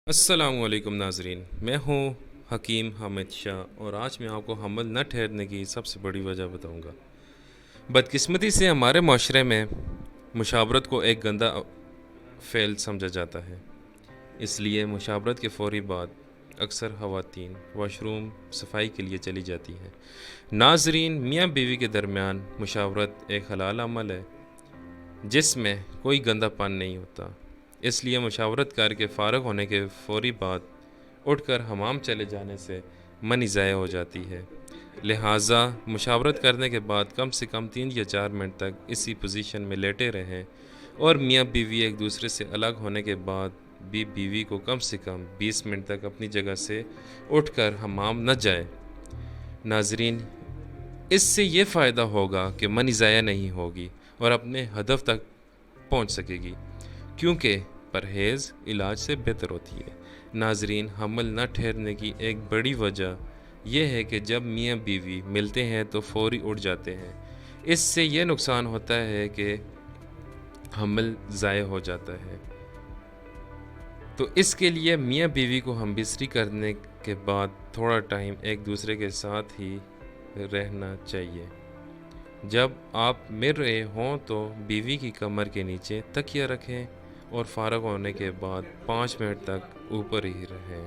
السلام علیکم ناظرین، میں ہوں حکیم حامد شاہ اور آج میں آپ کو حمل نہ ٹھہرنے کی سب سے بڑی وجہ بتاؤں گا۔ بدقسمتی سے ہمارے معاشرے میں مشاورت کو ایک گندا فعل سمجھا جاتا ہے، اس لیے مشاورت کے فوری بعد اکثر خواتین واش روم صفائی کے لیے چلی جاتی ہیں۔ ناظرین، میاں بیوی کے درمیان مشاورت ایک حلال عمل ہے جس میں کوئی گندا پن نہیں ہوتا، اس لیے مشاورت کر کے فارغ ہونے کے فوری بعد اٹھ کر حمام چلے جانے سے منی ضائع ہو جاتی ہے۔ لہٰذا مشاورت کرنے کے بعد کم سے کم 3 یا 4 منٹ تک اسی پوزیشن میں لیٹے رہیں اور میاں بیوی ایک دوسرے سے الگ ہونے کے بعد بھی بیوی کو کم سے کم 20 منٹ تک اپنی جگہ سے اٹھ کر حمام نہ جائے۔ ناظرین، اس سے یہ فائدہ ہوگا کہ منی ضائع نہیں ہوگی اور اپنے ہدف تک پہنچ سکے گی، کیونکہ پرہیز علاج سے بہتر ہوتی ہے۔ ناظرین، حمل نہ ٹھہرنے کی ایک بڑی وجہ یہ ہے کہ جب میاں بیوی ملتے ہیں تو فوری اٹھ جاتے ہیں۔ اس سے یہ نقصان ہوتا ہے کہ حمل ضائع ہو جاتا ہے، تو اس کے لیے میاں بیوی کو ہم بستری کرنے کے بعد تھوڑا ٹائم ایک دوسرے کے ساتھ ہی رہنا چاہیے۔ جب آپ مل رہے ہوں تو بیوی کی کمر کے نیچے تکیہ رکھیں اور فارغ ہونے کے بعد 5 منٹ تک اوپر ہی رہیں۔